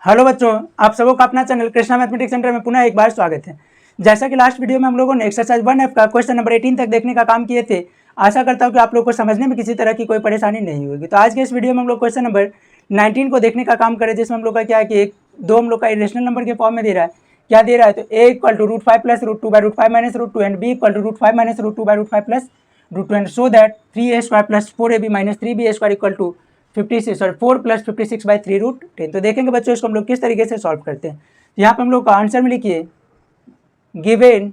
Hello बच्चों, आप सबों का अपना चैनल कृष्णा मैथमेटिक्स सेंटर में पुनः एक बार स्वागत है। जैसा कि लास्ट वीडियो में हम लोगों ने एक्सरसाइज 1F का क्वेश्चन नंबर 18 तक देखने का काम किए थे। आशा करता हूं कि आप लोग को समझने में किसी तरह की कोई परेशानी नहीं होगी। तो आज के इस वीडियो में हम लोग क्वेश्चन नंबर 19 को देखने का काम करें, जिसमें हम लोग का क्या है कि दो हम लोग का इरेशनल नंबर के फॉर्म में दे रहा है। क्या दे रहा है? तो a equal to √5 plus √2 by √5 minus √2 and b equal to √5 minus √2 by √5 plus √2 and so that 3a² plus 4ab minus 3b² equal to 56 और 4 प्लस 56 बाई 3√10। तो देखेंगे बच्चों इसको हम लोग किस तरीके से सॉल्व करते हैं। यहाँ पे हम लोग का आंसर में लिखिए गिवन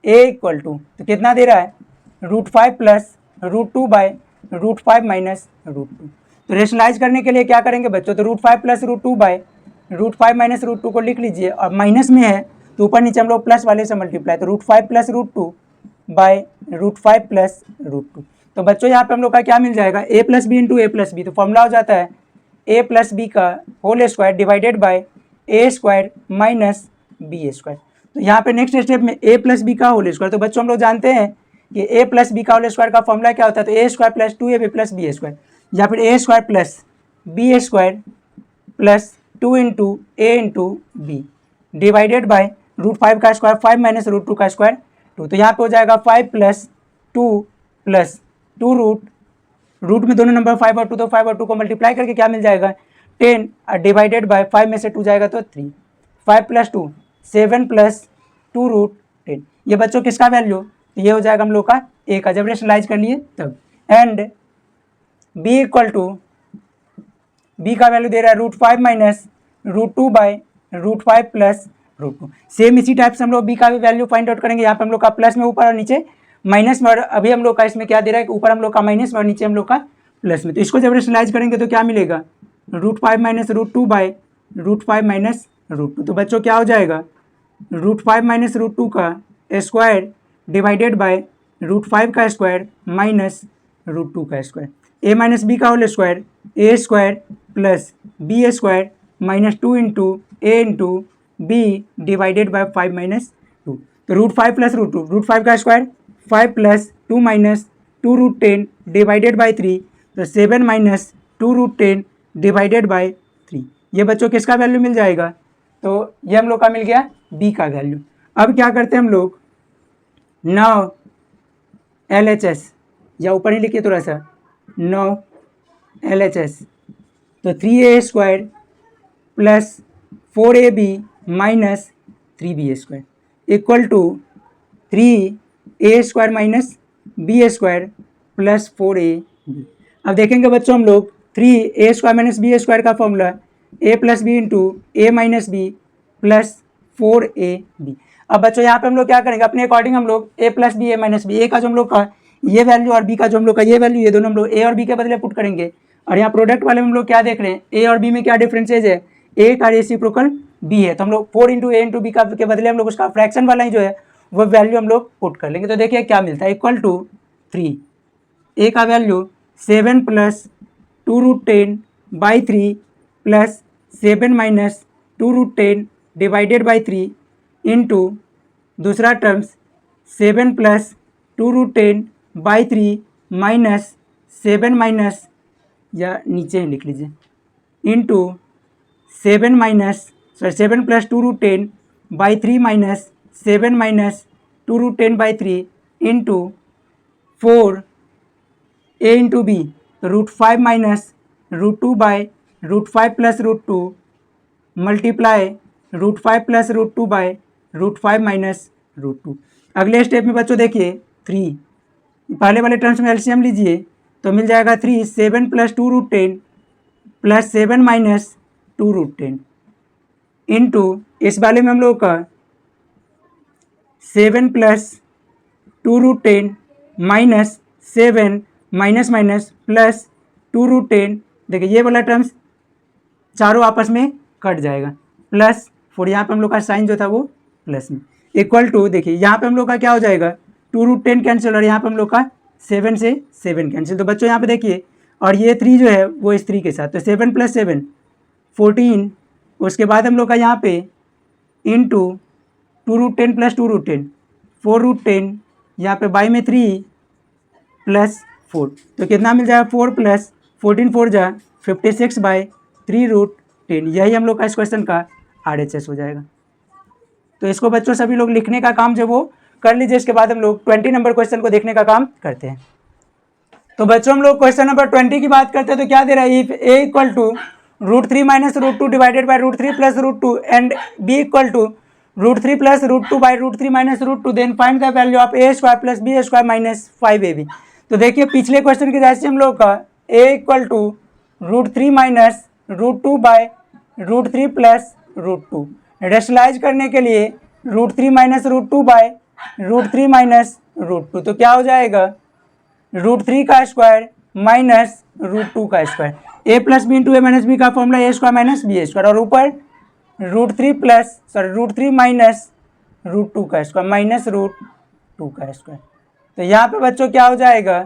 a इक्वल टू, तो कितना दे रहा है? √5 प्लस √2 बाई √5 माइनस √2। तो रेशनलाइज करने के लिए क्या करेंगे बच्चों? तो √5 प्लस √2 बाई √5 माइनस √2 को लिख लीजिए, और माइनस में है तो ऊपर नीचे हम लोग प्लस वाले से मल्टीप्लाई, तो √5 प्लस √2 बाई √5 प्लस √2। तो बच्चों यहाँ पे हम लोग का क्या मिल जाएगा? a plus B into A plus B. तो फॉर्मूला हो जाता है a प्लस बी का whole square divided by a square minus B square. तो यहाँ पे नेक्स्ट स्टेप में a प्लस बी का होल स्क्वायर। तो बच्चों हम लोग जानते हैं कि a प्लस बी का होल स्क्वायर का फॉर्मूला क्या होता है? तो a square plus 2ab plus B square, या फिर a square plus B square plus 2 into A into b divided by √5 का स्क्वायर 5 माइनस √2 का स्क्वायर 2। तो यहाँ पे हो जाएगा 5 प्लस 2 प्लस 2 रूट में दोनों नंबर 5 और 2, तो 5 और 2 को मल्टीप्लाई करके क्या मिल जाएगा? 10 डिवाइडेड बाय 5 में से 2 जाएगा तो 3। 5 प्लस 2 7 प्लस 2√10। ये बच्चों किसका वैल्यू? तो ये हो जाएगा हम लोग का a का, जब रेशनलाइज कर लिए तब। And b equal to, b का वैल्यू दे रहा है √5 माइनस √2 बाई √5 प्लस √2। सेम इसी टाइप से हम लोग b का भी वैल्यू फाइंड आउट करेंगे। यहाँ पे हम लोग का प्लस में ऊपर और नीचे माइनस में, और अभी हम लोग का इसमें क्या दे रहा है कि ऊपर हम लोग का माइनस में और नीचे हम लोग का प्लस में। तो इसको जब रेशनलाइज करेंगे तो क्या मिलेगा? √5 माइनस √2 बाई √5 माइनस √2। तो बच्चों क्या हो जाएगा? √5 माइनस √2 का स्क्वायर डिवाइडेड बाय √5 का स्क्वायर माइनस √2 का स्क्वायर। a माइनस बी का whole square a square plus B square minus 2 into A into b divided by 5 minus 2। तो √5 प्लस √2, √5 का square 5 plus 2 minus 2√10 divided by 3, तो 7 minus 2√10 divided by 3। ये बच्चों किसका value मिल जाएगा? तो ये हम लोग का मिल गया b का वैल्यू। अब क्या करते हैं हम लोग? नाउ LHS, या ऊपर ही लिखिए थोड़ा सा, नाउ LHS। तो 3a square plus 4ab minus 3b square equal to 3a square minus B square plus 4ab। अब देखेंगे बच्चों हम लोग 3a square minus B square का formula a plus B into A minus B plus 4ab। अब बच्चों यहाँ पे हम लोग क्या करेंगे? अपने अकॉर्डिंग हम लोग a plus B A minus B, A का जो हम लोग का ये वैल्यू और b का जो हम लोग का ये वैल्यू, ये दोनों हम लोग a और b के बदले पुट करेंगे। और यहाँ प्रोडक्ट वाले में हम लोग क्या देख रहे हैं? a और b में क्या डिफरेंसेज है? a का रेसिप्रोकल b है, तो हम लोग 4 इंटू ए इंटू बी का के बदले हम लोग उसका फ्रैक्शन वाला ही जो है वो वैल्यू हम लोग पुट कर लेंगे। तो देखिए क्या मिलता है, इक्वल टू 3, a का value 7 plus 2√10 by 3 plus 7 minus 2√10 divided by 3 into दूसरा terms 7 plus 2√10 by 3 minus 7 minus, या नीचे ही लिख लीजिए, into 7 minus 7 plus 2√10 by 3 minus 7 minus 2√10 by 3 into 4 a into B, तो √5 minus √2 by √5 plus √2 multiply √5 plus √2 by √5 minus √2। अगले step में बच्चों देखिए 3, पहले वाले टर्म्स में एलसीएम लीजिए तो मिल जाएगा 3, 7 प्लस 2√10 प्लस 7 माइनस 2√10 इंटू इस वाले में हम लोग का 7 plus 2√10 minus 7 minus minus plus 2√10। देखिए ये वाला टर्म्स चारों आपस में कट जाएगा, प्लस 4, यहाँ पे हम लोग का साइन जो था वो प्लस में, इक्वल टू, देखिए यहाँ पे हम लोग का क्या हो जाएगा? 2√10 कैंसिल, और यहाँ पे हम लोग का 7 से 7 कैंसिल। तो बच्चों यहाँ पे देखिए, और ये 3 जो है वो इस 3 के साथ, तो 7 प्लस 7 14। उसके बाद हम लोग का यहाँ पे इंटू 2√10 प्लस 2√10 4√10, यहाँ पे बाई में 3 प्लस 4, तो कितना मिल जाएगा? 4 प्लस 14 4 जा 56 बाई 3√10। 10। यही हम लोग का इस क्वेश्चन का RHS हो जाएगा। तो इसको बच्चों सभी लोग लिखने का काम जो वो कर लीजिए। इसके बाद हम लोग 20 नंबर क्वेश्चन को देखने का काम करते हैं। तो बच्चों हम लोग क्वेश्चन नंबर 20 की बात करते हैं। तो क्या दे रहा है, if a equal to √3 minus √2 divided by √3 plus √2 and b equal to √3 plus √2 by √3 minus √2 then find the value of a square plus b square minus 5ab। तो देखिए पिछले क्वेश्चन के जैसे हम लोग का a equal to √3 minus √2 by √3 plus √2 rationalise करने के लिए √3 माइनस √2 बाई √3 माइनस √2, तो क्या हो जाएगा √3 का स्क्वायर माइनस √2 का square. a plus B into A minus B का formula a square minus B square, और ऊपर √3 माइनस √2 का स्क्वायर माइनस √2 का स्क्वायर। तो यहाँ पे बच्चों क्या हो जाएगा,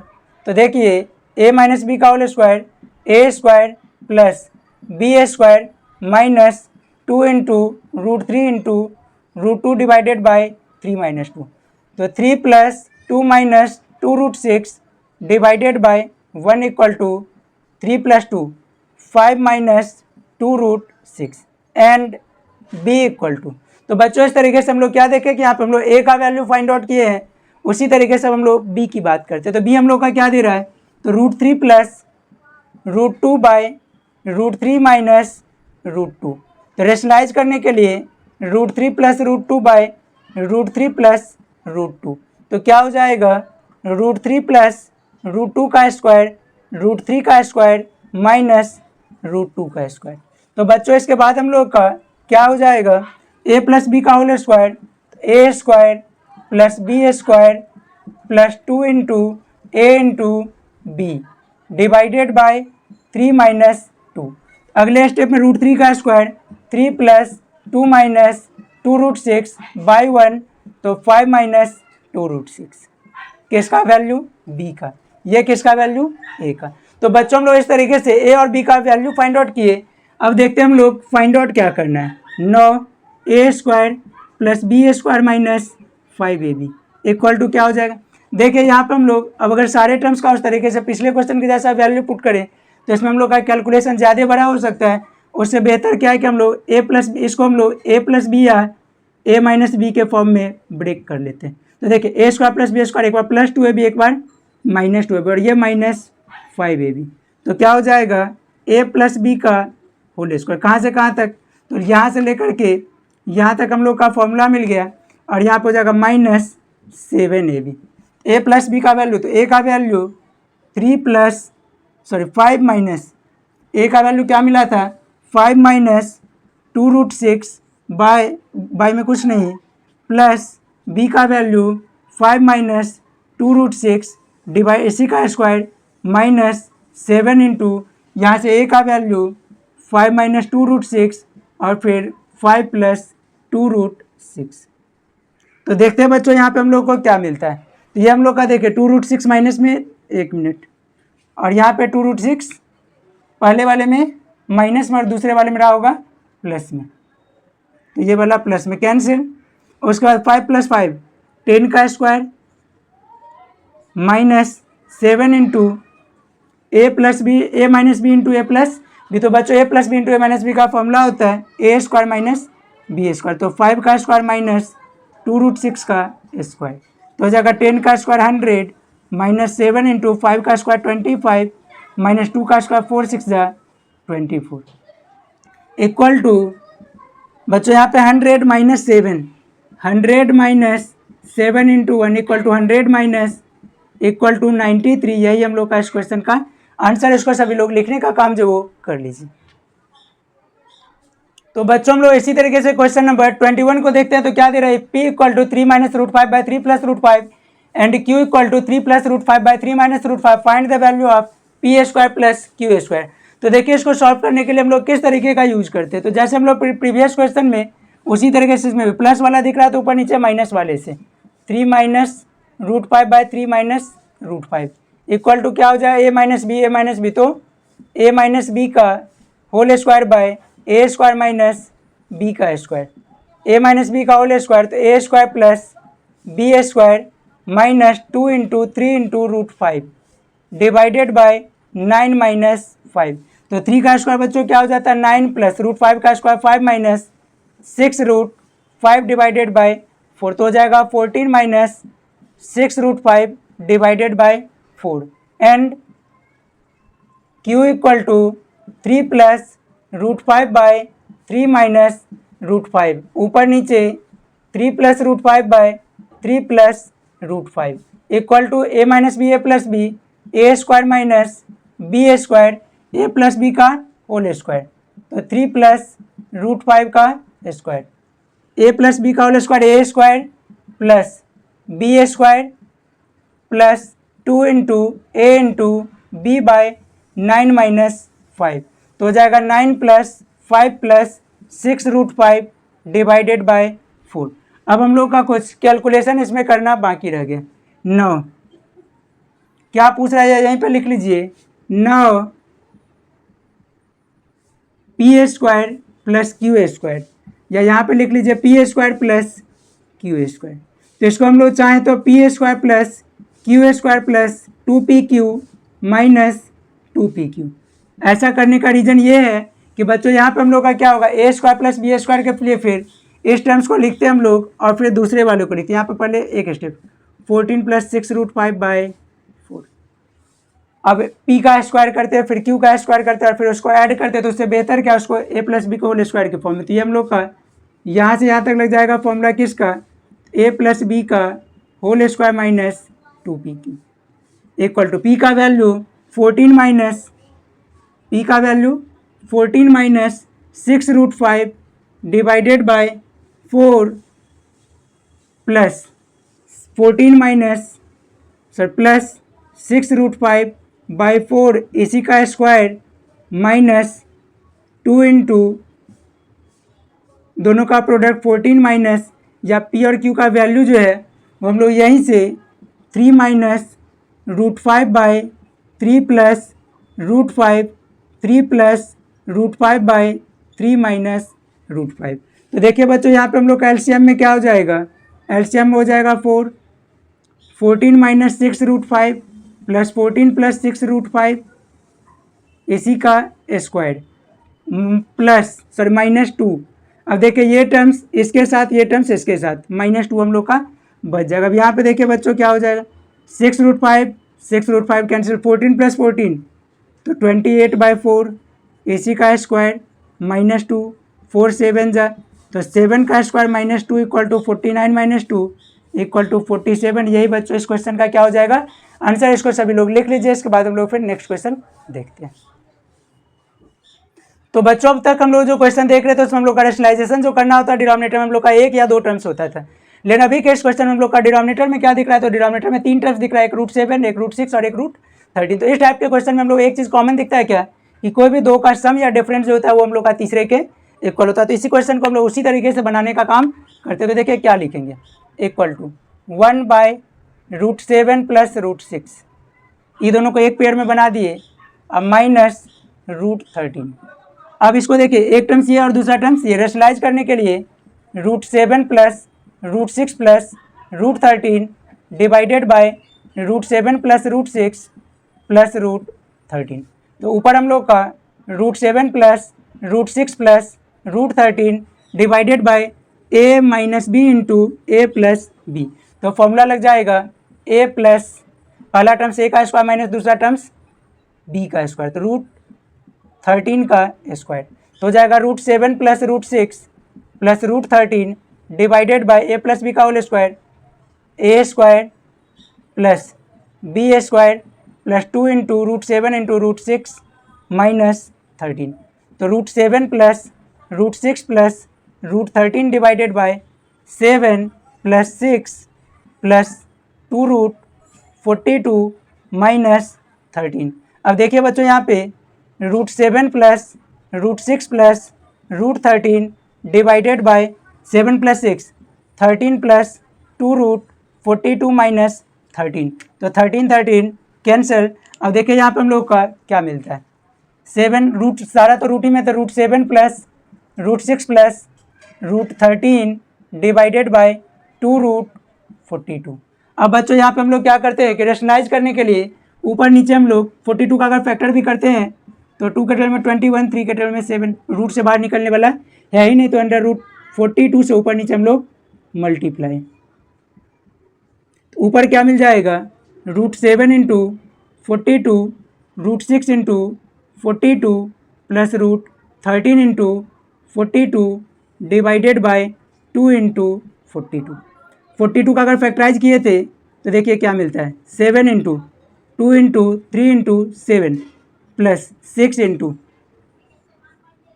तो देखिए a माइनस बी का whole square a square plus B square minus 2 into √3 into √2 divided by 3 minus 2, तो 3 plus 2 minus 2√6 divided by 1 equal to 3 plus 2 5 minus 2√6 and b equal to. तो बच्चों इस तरीके से हम लोग क्या देखें कि यहाँ पे हम लोग a का वैल्यू फाइंड आउट किए हैं, उसी तरीके से हम लोग b की बात करते हैं। तो b हम लोग का क्या दे रहा है, तो √3 प्लस √2 बाई √3 माइनस √2, तो रेशनलाइज करने के लिए √3 प्लस √2 बाई √3 प्लस √2, तो क्या हो जाएगा √3 प्लस √2 का स्क्वायर √3 का स्क्वायर माइनस √2 का स्क्वायर। तो बच्चों इसके बाद हम लोग का क्या हो जाएगा, a प्लस बी का whole square a square plus B square plus 2 into a into b divided by 3 minus 2। अगले स्टेप में √3 का स्क्वायर 3 प्लस 2 माइनस 2√6 बाई 1, तो 5 माइनस 2√6, किसका वैल्यू b का, ये किसका वैल्यू a का। तो बच्चों हम लोग इस तरीके से a और b का वैल्यू फाइंड आउट किए। अब देखते हैं हम लोग फाइंड आउट क्या करना है। 9 a square plus B square minus 5ab equal to क्या हो जाएगा, देखिए यहाँ पे हम लोग अब अगर सारे टर्म्स का उस तरीके से पिछले क्वेश्चन के जैसा वैल्यू पुट करें तो इसमें हम लोग का कैलकुलेशन ज़्यादा बड़ा हो सकता है। उससे बेहतर क्या है कि हम लोग a प्लस इसको हम लोग a प्लस बी या a माइनस बी के फॉर्म में ब्रेक कर लेते हैं। तो देखिए a square plus B square एक बार प्लस 2ab एक बार माइनस 2ab और ये माइनस 5ab, तो क्या हो जाएगा a प्लस बी का होल स्क्वायर, कहाँ से कहाँ तक, तो यहाँ से लेकर के यहाँ तक हम लोग का फॉर्मूला मिल गया, और यहाँ पर हो जाएगा minus 7ab। a plus B का वैल्यू, तो a का वैल्यू 5 माइनस a का वैल्यू क्या मिला था 5 माइनस 2√6 बाय में कुछ नहीं प्लस b का वैल्यू 5 माइनस 2√6 डिवाइड इसी का स्क्वायर माइनस 7 इंटू यहाँ से a का वैल्यू 5 माइनस 2√6 और फिर 5 प्लस 2√6। तो देखते हैं बच्चों यहाँ पे हम लोग को क्या मिलता है। तो ये हम लोग का देखिए 2√6 माइनस में 1 मिनट, और यहाँ पे 2√6 पहले वाले में माइनस में और दूसरे वाले में रहा होगा प्लस में, तो ये वाला प्लस में कैंसिल। उसके बाद 5 प्लस 5 10 का square minus 7 into A plus B A minus B into A plus B. तो बच्चों ए plus B into A minus B का फॉर्मूला होता है ए स्क्वायर माइनस बी स्क्वायर, तो 5 का स्क्वायर माइनस 2√6 का स्क्वायर, तो हो जाएगा 10 का स्क्वायर 100 माइनस 7 इंटू 5 का स्क्वायर 25 माइनस 2 का स्क्वायर 4 6 24 इक्वल टू बच्चों यहाँ पे 100 minus 7 100 minus 7 into 1 equal to 100 minus equal to 93। यही हम लोग का इस क्वेश्चन का आंसर। इसको सभी लोग लिखने का काम जो वो कर लीजिए। तो बच्चों हम लोग इसी तरीके से क्वेश्चन नंबर 21 को देखते हैं। तो क्या दे रहा है, p equal to 3 minus √5 by 3 plus √5 and q equal to 3 plus √5 by 3 minus √5 find the value of p square plus q square. तो देखिए इसको सॉल्व करने के लिए हम लोग किस तरीके का यूज करते हैं। तो जैसे हम लोग प्रीवियस क्वेश्चन में उसी तरीके से इसमें भी प्लस वाला दिख रहा है तो ऊपर नीचे माइनस वाले से 3 minus √5 by 3 minus √5 equal to क्या हो जाए a माइनस बी, तो a माइनस बी का whole square by A square minus B का स्क्वायर, a माइनस बी का होल स्क्वायर, तो a square plus B square minus 2 into 3 into √5 divided by 9 minus 5। तो 3 का स्क्वायर बच्चों क्या हो जाता है 9 प्लस रूट 5 का square 5 minus 6 root 5 divided by 4, तो हो जाएगा 14 minus 6 root 5 divided by 4 and q equal to 3 plus root 5 by 3 minus root 5, ऊपर नीचे 3 plus root 5 by 3 plus root 5 equal to a minus B A plus B A square minus B square A plus B का whole square, तो 3 plus root 5 का square A plus B का whole square A square plus B square plus 2 into A into B by 9 minus 5, तो हो जाएगा 9 plus 5 plus 6 root 5 divided by 4। अब हम लोग का कुछ कैलकुलेशन इसमें करना बाकी रह गया। 9 क्या पूछ रहा है यहीं पे लिख लीजिए, 9 P square plus Q square, या यहाँ पे लिख लीजिए P square plus Q square. तो इसको हम लोग चाहें तो P square plus Q square plus 2pq minus 2pq। ऐसा करने का रीज़न ये है कि बच्चों यहाँ पे हम लोग का क्या होगा ए स्क्वायर प्लस बी स्क्वायर के लिए फिर इस टर्म्स को लिखते हैं हम लोग और फिर दूसरे वालों को लिखते हैं। यहाँ पे पहले एक स्टेप 14 प्लस 6 रूट 5 बाय 4। अब p का स्क्वायर करते हैं, फिर q का स्क्वायर करते हैं और फिर उसको ऐड करते हैं, तो उससे बेहतर क्या उसको a प्लस बी को होल स्क्वायर के फॉर्म में। तो ये हम लोग का यहाँ से यहाँ तक लग जाएगा फॉर्मूला किसका, a प्लस बी का whole square minus 2pq equal to p का वैल्यू 14 माइनस p का value 14 minus 6 root 5 divided by 4 plus 14 minus plus 6 root 5 by 4 इसी का स्क्वायर माइनस 2 इंटू दोनों का प्रोडक्ट 14 माइनस या p और q का वैल्यू जो है वो हम लोग यहीं से 3 minus root 5 by 3 plus root 5 3 plus root 5 by 3 minus root 5। तो देखिए बच्चों यहाँ पे हम लोग का एलसीएम में क्या हो जाएगा, एलसीएम हो जाएगा 14 minus 6 root 5 plus 14 plus 6 root 5 इसी का स्क्वायर प्लस माइनस 2। अब देखिए ये टर्म्स इसके साथ ये टर्म्स इसके साथ माइनस 2 हम लोग का बच जाएगा। अब यहाँ पे देखिए बच्चों क्या हो जाएगा 6 रूट 5 कैंसिल 14 प्लस 14 तो 28 बाई 4 इसी का स्क्वायर माइनस 2 4 7 जा तो 7 का square minus 2 equal to 49 minus 2 equal to 47। यही बच्चों इस क्वेश्चन का क्या हो जाएगा आंसर। इसको सभी लोग लिख लीजिए, इसके बाद हम लोग फिर नेक्स्ट क्वेश्चन देखते हैं। तो बच्चों अब तक हम लोग जो क्वेश्चन देख रहे थे उसमें हम लोग का रेशनलाइजेशन जो करना होता है डिनोमिनेटर में हम लोग का 1 या 2 टर्म्स होता था, लेकिन अभी के इस क्वेश्चन में हम लोग का डिनोमिनेटर में क्या दिख रहा है, तो डिनोमिनेटर में 3 टर्म्स दिख रहा है, एक रूट 7 एक रूट 6 और एक रूट 13। तो इस टाइप के क्वेश्चन में हम लोग एक चीज़ कॉमन दिखता है क्या कि कोई भी दो का सम या डिफरेंस जो होता है वो हम लोग का तीसरे के इक्वल होता है। तो इसी क्वेश्चन को हम लोग उसी तरीके से बनाने का काम करते हैं। तो देखिए क्या लिखेंगे, equal to 1 by root 7 plus root 6, ये दोनों को एक पेयर में बना दिए, अब माइनस रूट 13। अब इसको देखिए एक टर्म्स ये और दूसरा टर्म्स ये, रेशनलाइज करने के लिए root 7 plus root 6 plus root 13 divided by root 7 plus root 6 plus root 13। तो ऊपर हम लोग का root 7 plus root 6 plus root 13 divided by a minus B into A plus B. तो फॉर्मूला लग जाएगा a प्लस पहला टर्म्स a का स्क्वायर माइनस दूसरा टर्म्स b का स्क्वायर, तो रूट 13 का स्क्वायर तो हो जाएगा root 7 plus root 6 plus root 13 divided by a plus B का whole square a square plus b square plus 2 into root 7 into root 6 minus 13। तो root 7 plus root 6 plus root 13 divided by 7 plus 6 plus 2 root 42 minus 13। अब देखिए बच्चों यहाँ पे root 7 plus root 6 plus root 13 divided by 7 plus 6 13 plus 2 root 42 minus 13। तो 13 cancel. अब देखिए यहाँ पे हम लोग का क्या मिलता है 7 रूट सारा तो रूट ही में, तो root 7 plus root 6 plus root 13 divided by 2 root 42। अब बच्चों यहाँ पे हम लोग क्या करते हैं कि रेशनलाइज करने के लिए ऊपर नीचे हम लोग 42 का अगर फैक्टर भी करते हैं तो 2 के टेबल में 21, 3 के टेबल में 7, रूट से बाहर निकलने वाला है ही नहीं, तो अंडर रूट 42 से ऊपर नीचे हम लोग मल्टीप्लाई, ऊपर क्या मिल जाएगा, root 7 into 42, root 6 into 42 plus root 13 into 42 divided by 2 into 42 का अगर फैक्टराइज किए थे तो देखिए क्या मिलता है, 7 into 2 into 3 into 7 plus 6 into,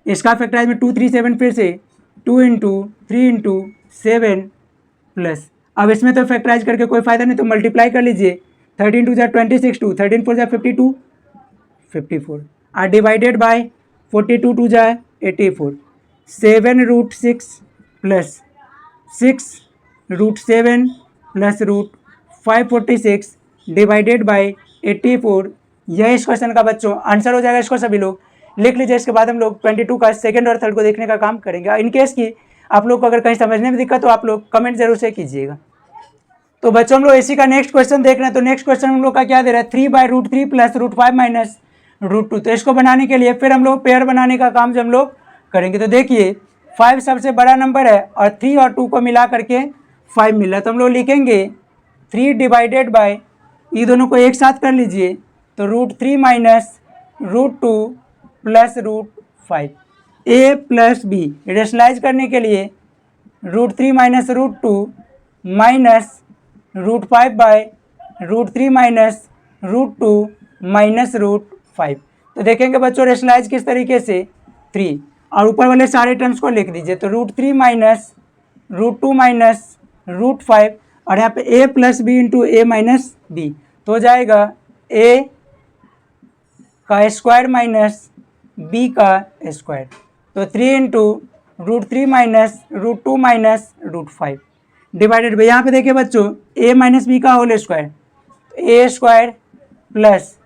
इसका फैक्टराइज में 2 3 7 फिर से 2 इंटू 3 इंटू 7 प्लस, अब इसमें तो फैक्टराइज करके कोई फायदा नहीं, तो मल्टीप्लाई कर लीजिए, 13 टू जा 26, 2 13 4 जा 52 54 और डिवाइडेड बाय 42 टू जा 84, 7 root 6 plus 6 root 7 plus root 546 divided by 84, यह इस क्वेश्चन का बच्चों आंसर हो जाएगा। इसको सभी लोग लिख लीजिए। इसके बाद हम लोग 22 का सेकंड और थर्ड को देखने का काम करेंगे। इन केस की आप लोग को अगर कहीं समझने में दिक्कत हो आप लोग कमेंट जरूर से कीजिएगा। तो बच्चों हम लोग इसी का नेक्स्ट क्वेश्चन देख रहे हैं। तो नेक्स्ट क्वेश्चन हम लोग का क्या दे रहा है, 3/√3 प्लस √5 माइनस √2। तो इसको बनाने के लिए फिर हम लोग पेयर बनाने का काम जो हम लोग करेंगे। तो देखिए 5 सबसे बड़ा नंबर है और 3 और 2 को मिला करके 5 मिल रहा है, तो हम लोग लिखेंगे 3 डिवाइडेड बाय, ये दोनों को एक साथ कर लीजिए, तो √3 minus √2 plus √5, a plus b rationalise करने के लिए √3 minus √2 minus √5 by √3 minus √2 minus √5। तो देखेंगे बच्चों रेशनलाइज किस तरीके से, 3 और ऊपर वाले सारे टर्म्स को लिख दीजिए, तो √3 माइनस √2 माइनस √5 और यहाँ पे a plus B into A minus B, तो हो जाएगा a का स्क्वायर माइनस b का स्क्वायर, तो 3 into √3 minus √2 minus √5 divided by, यहाँ पे देखिए बच्चों a माइनस बी का होल स्क्वायर, तो a square plus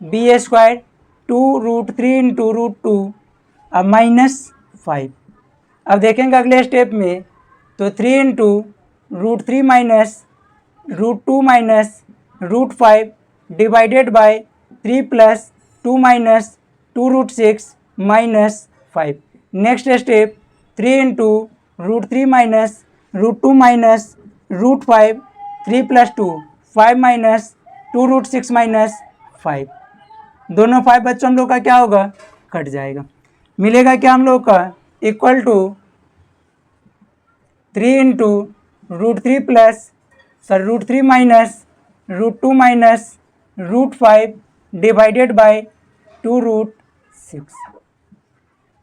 b square 2√3 into √2 अब माइनस 5। अब देखेंगे अगले स्टेप में, तो 3 into √3 minus √2 minus √5 divided by 3 plus 2 minus 2√6 minus 5। Next step 3 into √3 minus √2 minus √5 3 plus 2 5 minus 2√6 minus 5, दोनों 5 बच्चों हम लोग का क्या होगा, कट जाएगा, मिलेगा क्या हम लोग का, equal to 3 into √3 plus √3 minus √2 minus √5 divided by 2√6।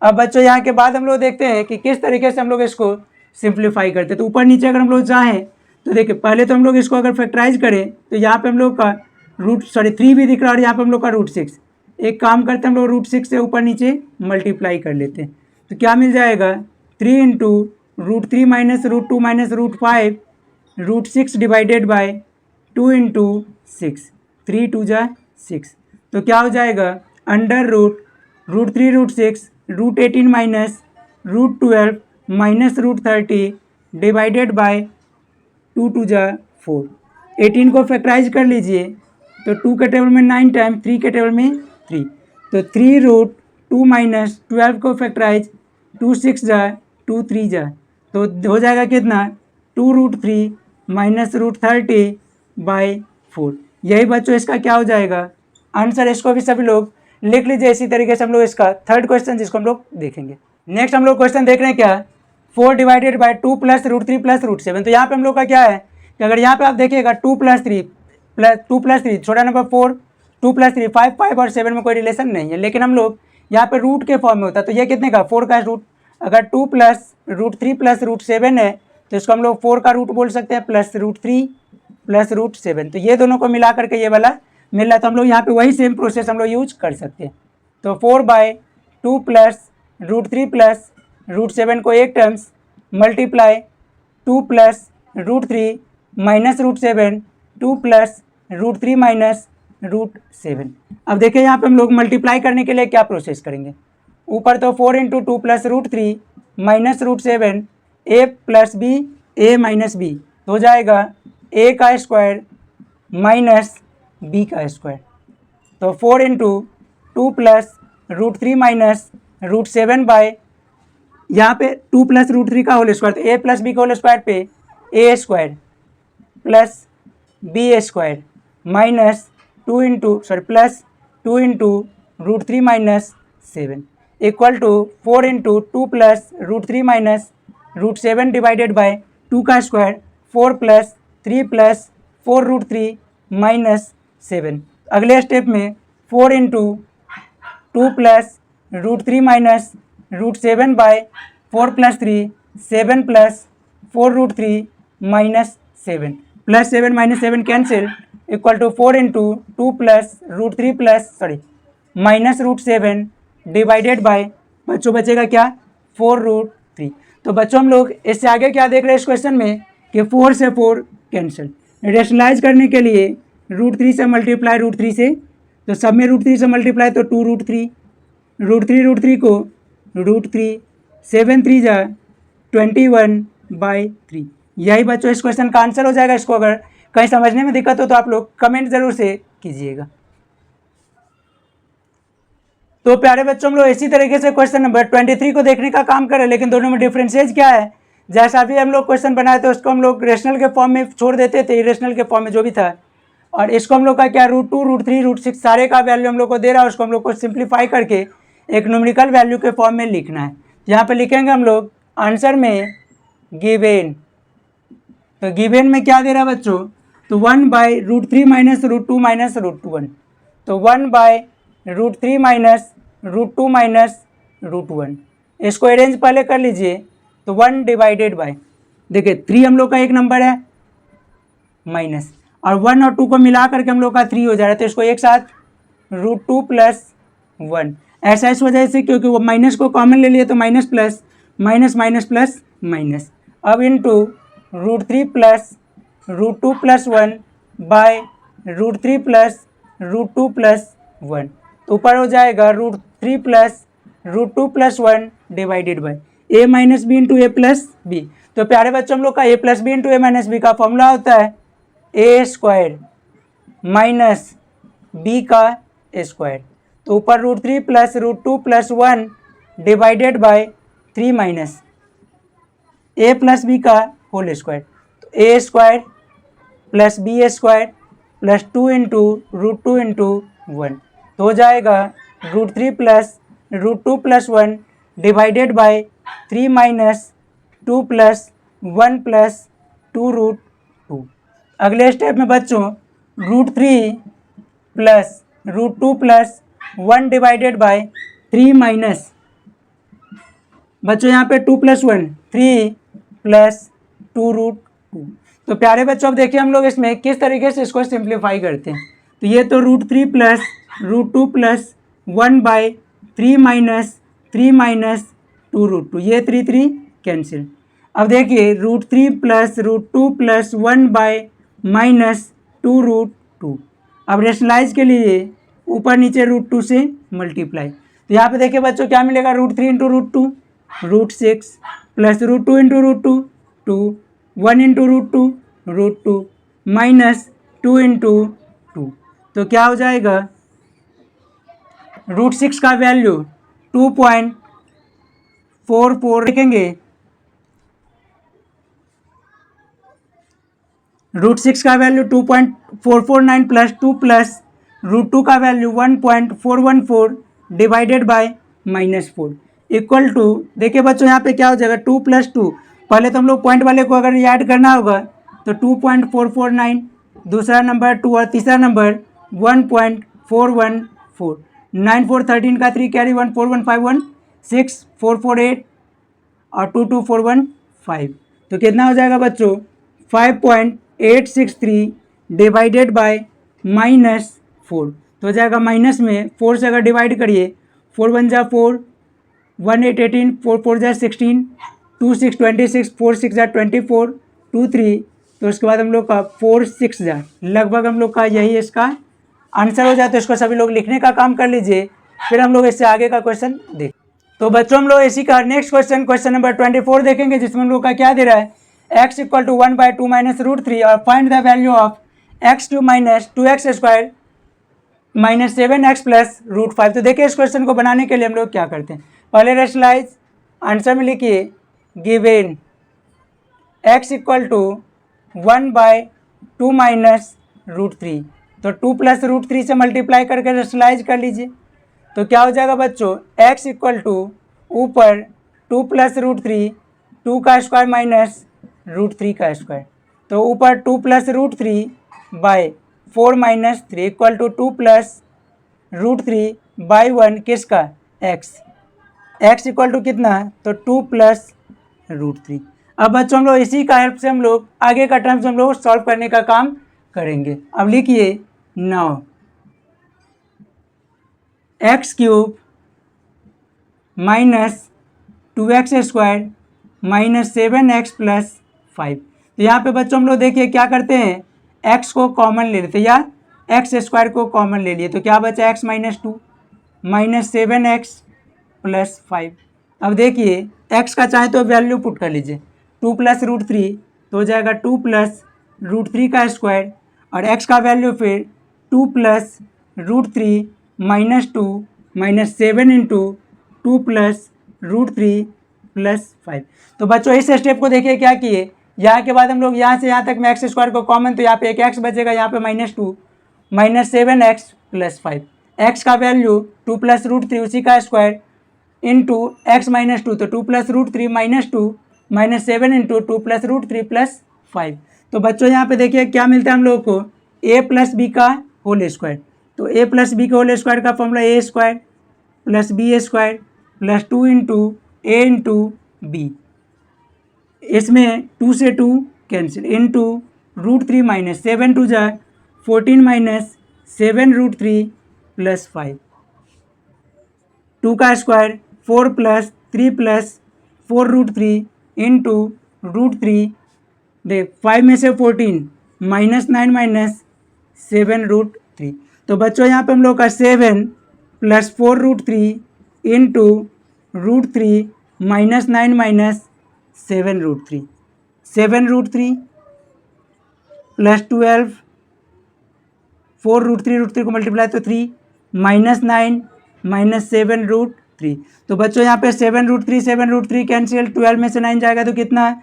अब बच्चों यहाँ के बाद हम लोग देखते हैं कि किस तरीके से हम लोग इसको सिंप्लीफाई करते हैं। तो ऊपर नीचे अगर हम लोग चाहें तो देखिए पहले तो हम लोग इसको अगर फैक्टराइज करें तो यहाँ पे हम लोग का 3 भी दिख रहा है और यहाँ पे हम लोग का √6, एक काम करते हैं हम लोग √6 से ऊपर नीचे मल्टीप्लाई कर लेते हैं, तो क्या मिल जाएगा, 3 into √3 minus √2 minus √5 √6 divided by 2 into 6, 3 2 जा 6, तो क्या हो जाएगा, under √3 √6 √18 minus √12 minus √30 divided by 2 2 जा 4। 18 को फैक्टराइज कर लीजिए, तो 2 के टेबल में 9 टाइम, 3 के टेबल में 3, तो 3√2 माइनस 12 को फैक्टराइज 2 6 जा 2 3 जा, तो हो जाएगा कितना, 2√3 माइनस √30 बाय 4। यही बच्चों इसका क्या हो जाएगा आंसर। इसको भी सभी लोग लिख लीजिए। इसी तरीके से हम लोग इसका थर्ड क्वेश्चन जिसको हम लोग देखेंगे। नेक्स्ट हम लोग क्वेश्चन देख रहे हैं क्या, 4 डिवाइडेड बाय 2 प्लस √3 प्लस √7। तो यहाँ पे हम लोग का क्या है कि अगर यहाँ पे आप देखिएगा 2 प्लस 3 छोटा नंबर 4 2 प्लस 3 5 और 7 में कोई रिलेशन नहीं है, लेकिन हम लोग यहाँ पे रूट के फॉर्म में होता है, तो ये कितने का 4 का रूट, अगर 2 प्लस √3 प्लस √7 है तो इसको हम लोग 4 का रूट बोल सकते हैं प्लस √3 प्लस √7, तो ये दोनों को मिला करके ये वाला मिल रहा है, तो हम लोग यहाँ पे वही सेम प्रोसेस हम लोग यूज कर सकते हैं। तो 4/2 प्लस √3 प्लस √7 को एक terms multiply 2 plus √3 minus √7 2 plus √3 minus √7। अब देखिए यहाँ पे हम लोग मल्टीप्लाई करने के लिए क्या प्रोसेस करेंगे, ऊपर तो 4 into 2 plus √3 minus √7 a plus B a minus B, तो हो जाएगा a का स्क्वायर माइनस b का स्क्वायर, तो 4 इंटू 2 प्लस √3 माइनस √7 बाय, यहाँ पे 2 प्लस √3 का होल स्क्वायर, तो a प्लस बी का होल स्क्वायर पे a square plus B square minus plus 2 into √3 minus 7 equal to 4 into 2 plus √3 minus √7 divided by 2 का square 4 plus 3 plus 4 √3 minus 7। अगले step में 4 into 2 plus √3 minus √7 by 4 plus 3 7 plus 4 √3 minus 7 plus 7 minus 7 cancel equal to 4 into 2 plus √3 plus minus √7 divided by, बच्चों बचेगा क्या 4 √3। तो बच्चों हम लोग इससे आगे क्या देख रहे हैं इस क्वेश्चन में कि 4 से 4 कैंसिल, रेशनलाइज करने के लिए √3 से मल्टीप्लाई √3 से, तो सब में √3 से मल्टीप्लाई तो 2 √3, √3 को √3, 7 3 जा 21/3। यही बच्चों इस क्वेश्चन का आंसर हो जाएगा। इसको अगर कहीं समझने में दिक्कत हो तो आप लोग कमेंट जरूर से कीजिएगा। तो प्यारे बच्चों हम लोग इसी तरीके से क्वेश्चन नंबर 23 को देखने का काम करें, लेकिन दोनों में डिफरेंसेज क्या है। जैसा भी हम लोग क्वेश्चन बनाए थे उसको हम लोग रेशनल के फॉर्म में छोड़ देते थे, इरेशनल के फॉर्म में जो भी था, और इसको हम लोग का क्या √2 √3 √6 सारे का वैल्यू हम लोग को दे रहा है, उसको हम लोग को सिंप्लीफाई करके एक न्यूमेरिकल वैल्यू के फॉर्म में लिखना है। यहाँ पे लिखेंगे हम लोग आंसर में गिवेन, तो गिवेन में क्या दे रहा है बच्चों, तो 1/√3 माइनस √2 माइनस √1, तो 1/√3 माइनस √2 माइनस √1। इसको अरेंज पहले कर लीजिए, तो 1 डिवाइडेड बाय, देखिए 3 हम लोग का एक नंबर है माइनस, और 1 और 2 को मिला करके हम लोग का 3 हो जा रहा है, तो इसको एक साथ √2 प्लस 1, ऐसा इस वजह से क्योंकि वो माइनस को कॉमन ले लिए तो minus plus minus minus plus minus, अब into √3 plus √2 plus 1 by √3 plus √2 plus 1, तो ऊपर हो जाएगा √3 plus √2 plus 1 divided by a minus B into A plus B. तो प्यारे बच्चों हम लोग का a plus B into A minus B का फॉर्मूला होता है a स्क्वायर माइनस बी का स्क्वायर, तो ऊपर √3 plus √2 plus 1 divided by 3 minus a plus B का होल स्क्वायर, तो a square plus B square plus 2 into √2 into 1, तो हो जाएगा √3 plus √2 plus 1 divided by 3 minus 2 plus 1 plus 2 √2। अगले स्टेप में बच्चों √3 plus √2 plus 1 divided by 3 minus, बच्चों यहाँ पे 2 प्लस 1 3 प्लस 2 √2। तो प्यारे बच्चों अब देखिए हम लोग इसमें किस तरीके से इसको सिंप्लीफाई करते हैं। तो ये तो √3 plus √2 plus 1 by 3 minus 3 minus 2 √2, ये 3 3 कैंसिल। अब देखिए √3 प्लस √2 प्लस 1 बाय माइनस 2 √2, अब रेशनलाइज के लिए ऊपर नीचे √2 से मल्टीप्लाई, तो यहाँ पे देखिए बच्चों क्या मिलेगा √3 into √2 √6 plus √2 into √2 2, 1 into √2 √2 minus 2 into 2, तो क्या हो जाएगा √6 का वैल्यू 2.44 लिखेंगे, √6 का वैल्यू 2.449 प्लस 2 प्लस √2 का value 1.414 divided by -4 equal to, देखिए बच्चों यहाँ पे क्या हो जाएगा 2 प्लस 2, पहले तो हम लोग पॉइंट वाले को अगर ऐड करना होगा तो 2.449, दूसरा नंबर 2 और तीसरा नंबर 1.414, 9 4 13 का 3 कैरी 14151 6 4 4 8 और 2 2 4 1 5, तो कितना हो जाएगा बच्चों 5.863 डिवाइडेड बाय -4, तो हो जाएगा माइनस में 4 से अगर डिवाइड करिए 4 1 जा 4, 1 8 18, 4 4 जा 16, 2 6 26, 4 6 जा 24, 2 3, तो उसके बाद हम लोग का 4 6 जा, लगभग हम लोग का यही इसका आंसर हो जाए। तो इसको सभी लोग लिखने का काम कर लीजिए, फिर हम लोग इससे आगे का क्वेश्चन देख। तो बच्चों हम लोग इसी का नेक्स्ट क्वेश्चन नंबर 24 देखेंगे, जिसमें हम लोग का क्या दे रहा है x इक्वल टू 1/2 माइनस √3 और find the value of x3 minus 2x square -7x plus √5। तो देखिए इस क्वेश्चन को बनाने के लिए हम लोग क्या करते हैं, पहले रेशनलाइज, आंसर में लिखिए given x equal to 1/2 minus √3। तो 2 प्लस √3 से मल्टीप्लाई करके रेशनलाइज कर लीजिए। तो क्या हो जाएगा बच्चों, x इक्वल टू ऊपर 2 प्लस √3, 2 का स्क्वायर माइनस √3 का स्क्वायर। तो ऊपर 2 plus √3 by 4 minus 3 equal to 2 plus √3 by 1 किसका, x इक्वल टू कितना, तो 2 प्लस √3। अब बच्चों हम लोग इसी का हेल्प से हम लोग आगे का टर्म्स हम लोग सॉल्व करने का काम करेंगे। अब लिखिए now x³ minus 2x² minus 7x plus 5। तो यहाँ पे बच्चों हम लोग देखिए क्या करते हैं, x को कॉमन ले लेते हैं या x² को कॉमन ले लिए। तो क्या बचा, x minus 2 minus 7x plus 5। अब देखिए x का चाहे तो वैल्यू पुट कर लीजिए, 2 प्लस √3 तो हो जाएगा 2 प्लस √3 का स्क्वायर, और x का वैल्यू फिर 2 plus √3 minus 2 minus 7 into 2 plus √3 plus 5। तो बच्चों इस स्टेप को देखिए क्या किए, यहाँ के बाद हम लोग यहाँ से यहाँ तक में x² को कॉमन, तो यहाँ पे एक x बचेगा, यहाँ पे -2 माइनस 7x प्लस 5। x का वैल्यू 2 प्लस √3 उसी का स्क्वायर इंटू x माइनस 2, तो 2 plus √3 minus 2 minus 7 into 2 plus √3 plus 5। तो बच्चों यहाँ पे देखिए क्या मिलता है हम लोगों को, a प्लस बी का होल स्क्वायर। तो a प्लस बी के होल स्क्वायर का formula a² plus b² plus 2 into a into B, इसमें 2 से 2 कैंसिल इंटू √3 माइनस 7 2 जा 14 माइनस 7 √3 प्लस 5, 2 का स्क्वायर 4 प्लस 3 प्लस 4 √3 इंटू √3, देख 5 में से 14 माइनस 9 माइनस 7 √3। तो बच्चों यहाँ पे हम लोग का 7 plus 4 √3 into √3 minus 9 minus 7 √3, 7 √3 plus 12 4 √3 को मल्टीप्लाई तो 3 माइनस 9 माइनस 7 √3। तो बच्चों यहाँ पे 7 √3 कैंसिल, 12 में से 9 जाएगा तो कितना है,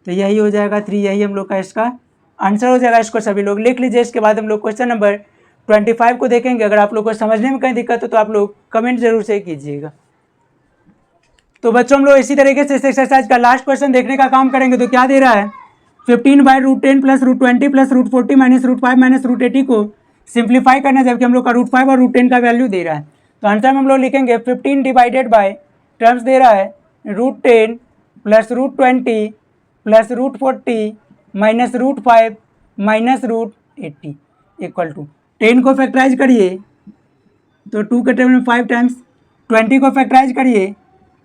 तो यही हो जाएगा 3, यही हम लोग का इसका आंसर हो जाएगा। इसको सभी लोग लिख लीजिए। इसके बाद हम लोग क्वेश्चन नंबर 25 को देखेंगे। अगर आप लोग को समझने में कहीं दिक्कत हो तो आप लोग कमेंट जरूर से कीजिएगा। तो बच्चों हम लोग इसी तरीके से इस एक्सरसाइज का लास्ट क्वेश्चन देखने का काम करेंगे। तो क्या दे रहा है, 15/√10 प्लस √20 प्लस √40 माइनस √5 माइनस √80 को सिंप्लीफाई करना, जबकि हम लोग का √5 और √10 का वैल्यू दे रहा है। तो आंसर में हम लोग लिखेंगे 15 डिवाइडेड बाय टर्म्स दे रहा है √10 plus √20 plus √40 minus √5 minus √80 equal to 10 को फैक्टराइज करिए तो 2 के टेबल में 5 टाइम्स, 20 को फैक्टराइज करिए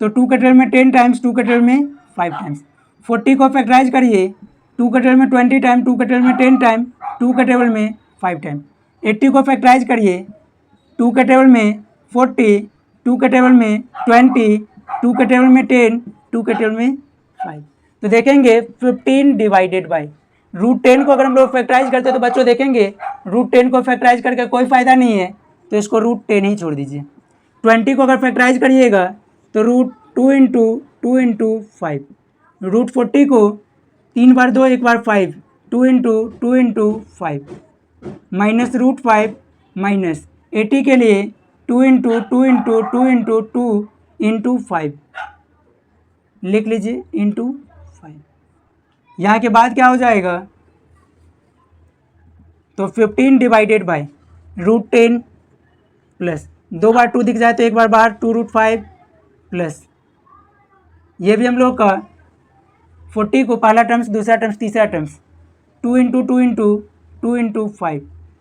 तो 2 के टेबल में 10 टाइम्स, 2 के टेबल में 5 टाइम्स, 40 को फैक्टराइज करिए 2 के टेबल में 20 टाइम, 2 के टेबल में 10 टाइम, 2 के टेबल में 5 टाइम, 80 को फैक्टराइज करिए 2 के टेबल में 40, 2 के टेबल में 20, 2 के टेबल में 10, 2 के टेबल में 5। तो देखेंगे 15 डिवाइडेड बाई √10 को अगर हम लोग फैक्टराइज करते हैं तो बच्चों देखेंगे √10 को फैक्टराइज करके कोई फ़ायदा नहीं है, तो इसको √10 ही छोड़ दीजिए। 20 को अगर फैक्टराइज करिएगा तो √2 इंटू 2 इंटू 5, √40 को 3 बार 2 1 बार 5, 2 इंटू 5 माइनस √5 माइनस 80 के लिए 2 इंटू 2 इंटू 2 इंटू 2 इंटू 5 लिख लीजिए इंटू 5। यहाँ के बाद क्या हो जाएगा, तो 15 डिवाइडेड बाय √10 प्लस 2 बार 2 दिख जाए तो 1 बार बाहर 2√5 प्लस ये भी हम लोग का 40 को पहला टर्म्स, दूसरा टर्म्स, तीसरा टर्म्स 2 इंटू 2 इंटू 2 इंटू 5,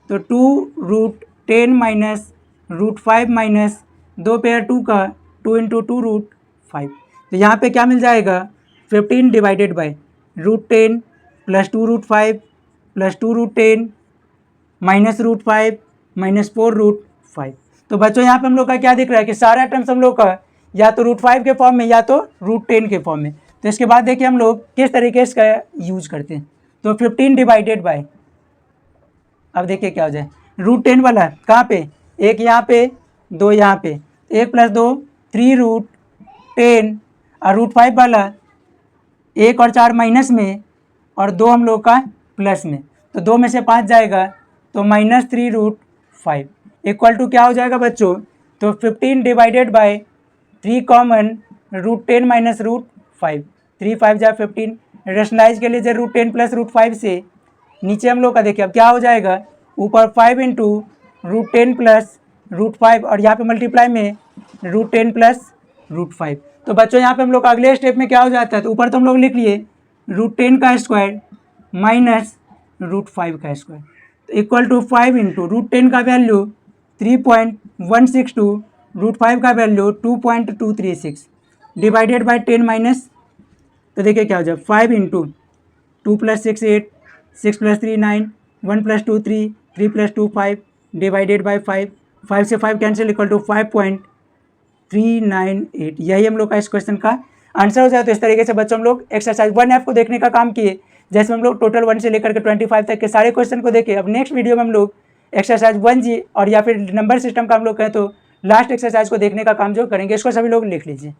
तो 2√10 माइनस √5 माइनस 2 पेयर 2 का 2 इंटू 2√5। तो यहाँ पे क्या मिल जाएगा 15 divided by √10 plus 2√5 plus 2√10 minus √5 minus 4√5। तो बच्चों यहाँ पे हम लोग का क्या दिख रहा है कि सारा टर्म्स हम लोग का या तो √5 के फॉर्म में या तो √10 के फॉर्म में। तो इसके बाद देखिए हम लोग किस तरीके से इसका यूज करते हैं। तो 15 डिवाइडेड बाय, अब देखिए क्या हो जाए, √10 वाला कहाँ पे 1 यहाँ पे 2 यहाँ पे, 1 + 2 3√10 और √5 वाला 1 और 4 माइनस में और 2 हम लोग का प्लस में, तो 2 में से 5 जाएगा तो -3√5 इक्वल टू क्या हो जाएगा बच्चों, तो 15 डिवाइडेड बाय 3 कॉमन √10 माइनस √5, 3 5 जा 15, रेशनलाइज के लिए जो √10 + √5 से नीचे हम लोग का देखिए अब क्या हो जाएगा, ऊपर 5 × √10 + √5 और यहाँ पे मल्टीप्लाई में √10 + √5। तो बच्चों यहाँ पे हम लोग का अगले स्टेप में क्या हो जाता है, तो ऊपर तो हम लोग लिख लिए √10 का स्क्वायर माइनस √5 का स्क्वायर, तो इक्वल टू 5 × √10 का वैल्यू 3.162, √5 का वैल्यू 2.236 डिवाइडेड बाय 10 माइनस, तो देखिए क्या हो जाए 5 × 2 + 6 8, 6 + 3 9, 1 + 2 3, 3 + 2 5 डिवाइडेड बाय 5, 5 से 5 कैंसिल इक्वल टू 5.398। यही हम लोग का इस क्वेश्चन का आंसर हो जाए। तो इस तरीके से बच्चों हम लोग एक्सरसाइज 1F को देखने का काम किए, जैसे हम लोग टोटल 1 से लेकर के 25 तक के सारे क्वेश्चन को देखे। अब नेक्स्ट वीडियो में हम लोग एक्सरसाइज 1G और या फिर नंबर सिस्टम का हम लोग कहें तो लास्ट एक्सरसाइज को देखने का काम जो करेंगे, इसको सभी लोग लिख लीजिए।